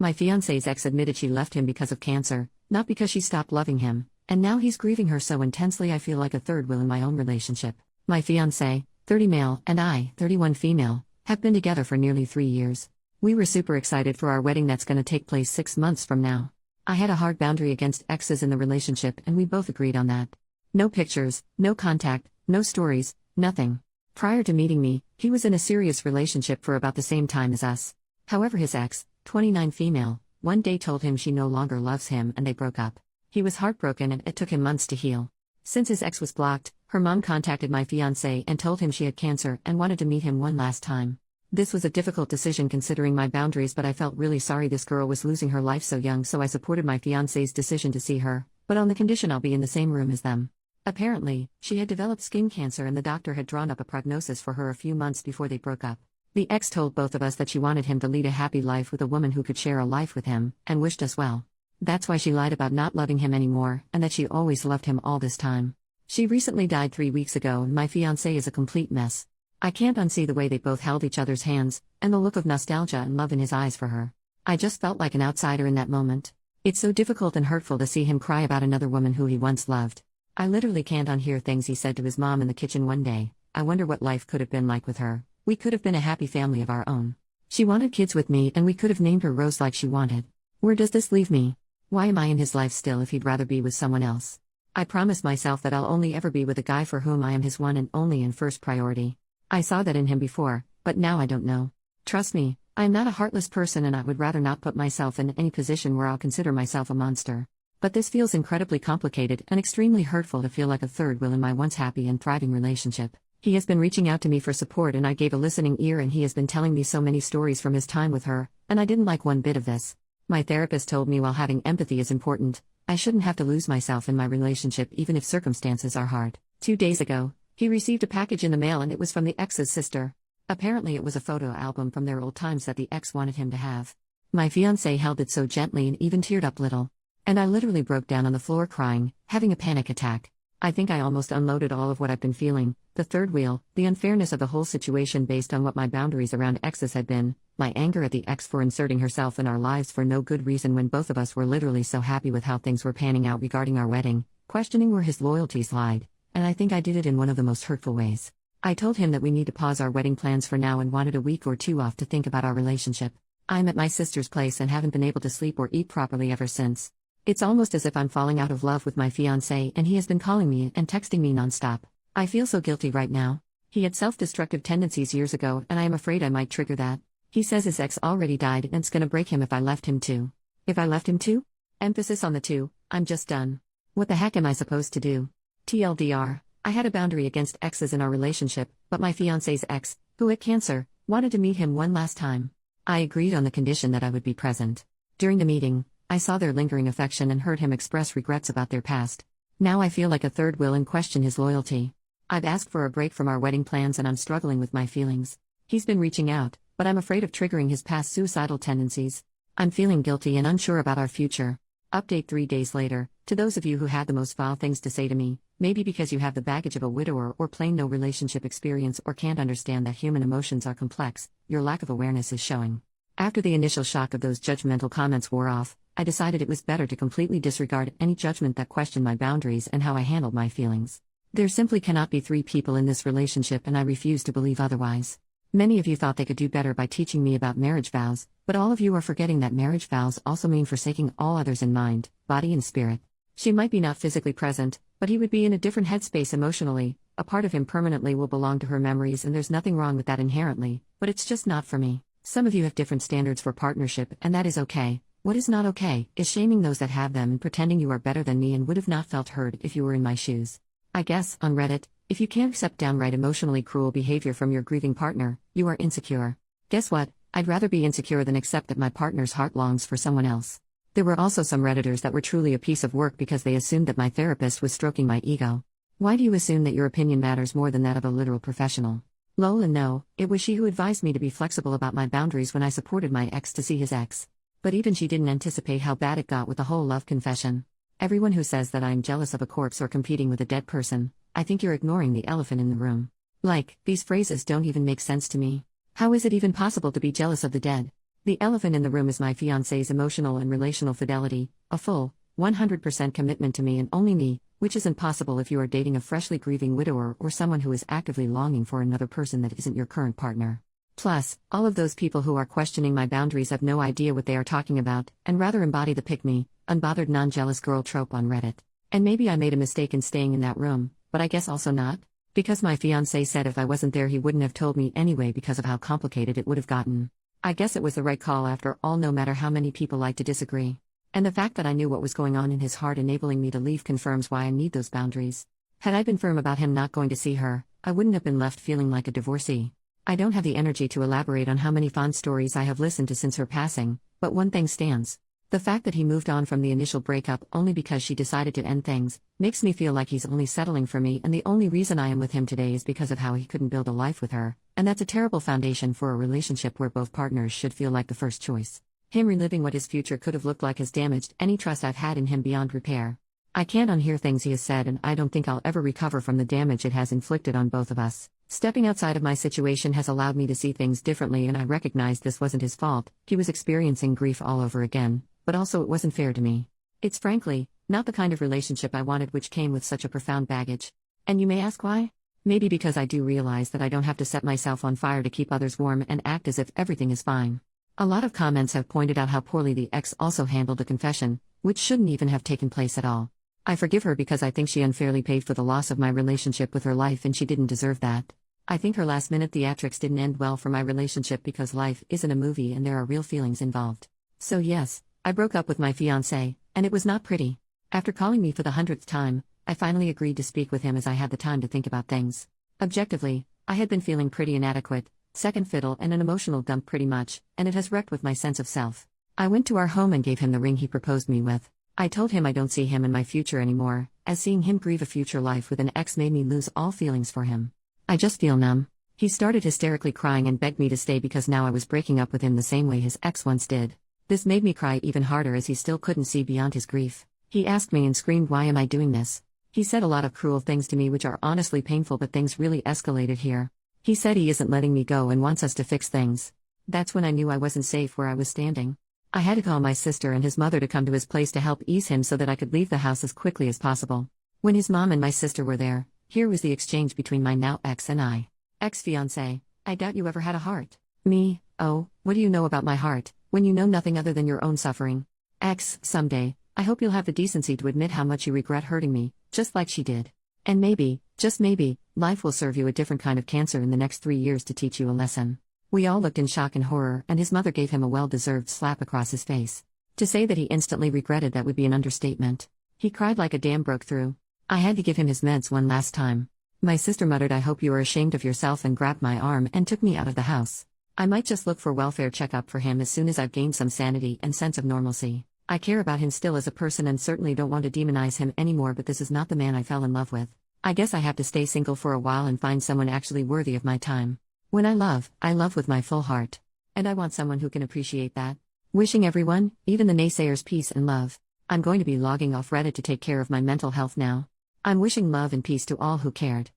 My fiancé's ex admitted she left him because of cancer, not because she stopped loving him, and now he's grieving her so intensely I feel like a third wheel in my own relationship. My fiancé, 30 male, and I, 31 female, have been together for nearly 3 years. We were super excited for our wedding that's gonna take place 6 months from now. I had a hard boundary against exes in the relationship and we both agreed on that. No pictures, no contact, no stories, nothing. Prior to meeting me, he was in a serious relationship for about the same time as us. However, his ex, 29 female, one day told him she no longer loves him and they broke up. He was heartbroken and it took him months to heal. Since his ex was blocked, her mom contacted my fiancé and told him she had cancer and wanted to meet him one last time. This was a difficult decision considering my boundaries, but I felt really sorry this girl was losing her life so young, so I supported my fiancé's decision to see her, but on the condition I'll be in the same room as them. Apparently, she had developed skin cancer and the doctor had drawn up a prognosis for her a few months before they broke up. The ex told both of us that she wanted him to lead a happy life with a woman who could share a life with him, and wished us well. That's why she lied about not loving him anymore, and that she always loved him all this time. She recently died 3 weeks ago and my fiancé is a complete mess. I can't unsee the way they both held each other's hands, and the look of nostalgia and love in his eyes for her. I just felt like an outsider in that moment. It's so difficult and hurtful to see him cry about another woman who he once loved. I literally can't unhear things he said to his mom in the kitchen one day. I wonder what life could have been like with her. We could have been a happy family of our own. She wanted kids with me and we could have named her Rose like she wanted. Where does this leave me? Why am I in his life still if he'd rather be with someone else? I promised myself that I'll only ever be with a guy for whom I am his one and only and first priority. I saw that in him before, but now I don't know. Trust me, I am not a heartless person and I would rather not put myself in any position where I'll consider myself a monster. But this feels incredibly complicated and extremely hurtful to feel like a third wheel in my once happy and thriving relationship. He has been reaching out to me for support and I gave a listening ear, and he has been telling me so many stories from his time with her, and I didn't like one bit of this. My therapist told me while having empathy is important, I shouldn't have to lose myself in my relationship even if circumstances are hard. 2 days ago, he received a package in the mail and it was from the ex's sister. Apparently it was a photo album from their old times that the ex wanted him to have. My fiancé held it so gently and even teared up little. And I literally broke down on the floor crying, having a panic attack. I think I almost unloaded all of what I've been feeling, the third wheel, the unfairness of the whole situation based on what my boundaries around exes had been, my anger at the ex for inserting herself in our lives for no good reason when both of us were literally so happy with how things were panning out regarding our wedding, questioning where his loyalties lied, and I think I did it in one of the most hurtful ways. I told him that we need to pause our wedding plans for now and wanted a week or 2 off to think about our relationship. I'm at my sister's place and haven't been able to sleep or eat properly ever since. It's almost as if I'm falling out of love with my fiancé and he has been calling me and texting me nonstop. I feel so guilty right now. He had self-destructive tendencies years ago and I am afraid I might trigger that. He says his ex already died and it's gonna break him if I left him too. If I left him too? Emphasis on the two, I'm just done. What the heck am I supposed to do? TLDR, I had a boundary against exes in our relationship, but my fiancé's ex, who had cancer, wanted to meet him one last time. I agreed on the condition that I would be present. During the meeting, I saw their lingering affection and heard him express regrets about their past. Now I feel like a third wheel and question his loyalty. I've asked for a break from our wedding plans and I'm struggling with my feelings. He's been reaching out, but I'm afraid of triggering his past suicidal tendencies. I'm feeling guilty and unsure about our future. Update 3 days later, to those of you who had the most vile things to say to me, maybe because you have the baggage of a widower or plain no relationship experience or can't understand that human emotions are complex, your lack of awareness is showing. After the initial shock of those judgmental comments wore off, I decided it was better to completely disregard any judgment that questioned my boundaries and how I handled my feelings. There simply cannot be 3 people in this relationship and I refuse to believe otherwise. Many of you thought they could do better by teaching me about marriage vows, but all of you are forgetting that marriage vows also mean forsaking all others in mind, body and spirit. She might be not physically present, but he would be in a different headspace emotionally. A part of him permanently will belong to her memories and there's nothing wrong with that inherently, but it's just not for me. Some of you have different standards for partnership and that is okay. What is not okay is shaming those that have them and pretending you are better than me and would have not felt heard if you were in my shoes. I guess, on Reddit, if you can't accept downright emotionally cruel behavior from your grieving partner, you are insecure. Guess what? I'd rather be insecure than accept that my partner's heart longs for someone else. There were also some Redditors that were truly a piece of work because they assumed that my therapist was stroking my ego. Why do you assume that your opinion matters more than that of a literal professional? Lol, and no, it was she who advised me to be flexible about my boundaries when I supported my ex to see his ex. But even she didn't anticipate how bad it got with the whole love confession. Everyone who says that I am jealous of a corpse or competing with a dead person, I think you're ignoring the elephant in the room. Like, these phrases don't even make sense to me. How is it even possible to be jealous of the dead? The elephant in the room is my fiancé's emotional and relational fidelity, a full, 100% commitment to me and only me, which isn't possible if you are dating a freshly grieving widower or someone who is actively longing for another person that isn't your current partner. Plus, all of those people who are questioning my boundaries have no idea what they are talking about, and rather embody the pick-me, unbothered non-jealous girl trope on Reddit. And maybe I made a mistake in staying in that room, but I guess also not. Because my fiancé said if I wasn't there he wouldn't have told me anyway because of how complicated it would have gotten. I guess it was the right call after all, no matter how many people like to disagree. And the fact that I knew what was going on in his heart enabling me to leave confirms why I need those boundaries. Had I been firm about him not going to see her, I wouldn't have been left feeling like a divorcee. I don't have the energy to elaborate on how many fond stories I have listened to since her passing, but one thing stands. The fact that he moved on from the initial breakup only because she decided to end things, makes me feel like he's only settling for me, and the only reason I am with him today is because of how he couldn't build a life with her, and that's a terrible foundation for a relationship where both partners should feel like the first choice. Him reliving what his future could have looked like has damaged any trust I've had in him beyond repair. I can't unhear things he has said, and I don't think I'll ever recover from the damage it has inflicted on both of us. Stepping outside of my situation has allowed me to see things differently, and I recognize this wasn't his fault. He was experiencing grief all over again, but also it wasn't fair to me. It's frankly not the kind of relationship I wanted, which came with such a profound baggage. And you may ask why? Maybe because I do realize that I don't have to set myself on fire to keep others warm and act as if everything is fine. A lot of comments have pointed out how poorly the ex also handled a confession, which shouldn't even have taken place at all. I forgive her because I think she unfairly paid for the loss of my relationship with her life, and she didn't deserve that. I think her last-minute theatrics didn't end well for my relationship because life isn't a movie and there are real feelings involved. So yes, I broke up with my fiancé, and it was not pretty. After calling me for the 100th time, I finally agreed to speak with him as I had the time to think about things. Objectively, I had been feeling pretty inadequate, second fiddle and an emotional dump pretty much, and it has wrecked with my sense of self. I went to our home and gave him the ring he proposed me with. I told him I don't see him in my future anymore, as seeing him grieve a future life with an ex made me lose all feelings for him. I just feel numb. He started hysterically crying and begged me to stay because now I was breaking up with him the same way his ex once did. This made me cry even harder as he still couldn't see beyond his grief. He asked me and screamed, "Why am I doing this?" He said a lot of cruel things to me which are honestly painful, but things really escalated here. He said he isn't letting me go and wants us to fix things. That's when I knew I wasn't safe where I was standing. I had to call my sister and his mother to come to his place to help ease him so that I could leave the house as quickly as possible. When his mom and my sister were there, here was the exchange between my now ex and I. Ex-fiancé: I doubt you ever had a heart. Me: oh, what do you know about my heart, when you know nothing other than your own suffering? Ex: someday, I hope you'll have the decency to admit how much you regret hurting me, just like she did. And maybe, just maybe, life will serve you a different kind of cancer in the next 3 years to teach you a lesson. We all looked in shock and horror, and his mother gave him a well-deserved slap across his face. To say that he instantly regretted that would be an understatement. He cried like a dam broke through. I had to give him his meds one last time. My sister muttered, "I hope you are ashamed of yourself," and grabbed my arm and took me out of the house. I might just look for welfare checkup for him as soon as I've gained some sanity and sense of normalcy. I care about him still as a person and certainly don't want to demonize him anymore, but this is not the man I fell in love with. I guess I have to stay single for a while and find someone actually worthy of my time. When I love with my full heart. And I want someone who can appreciate that. Wishing everyone, even the naysayers, peace and love. I'm going to be logging off Reddit to take care of my mental health now. I'm wishing love and peace to all who cared.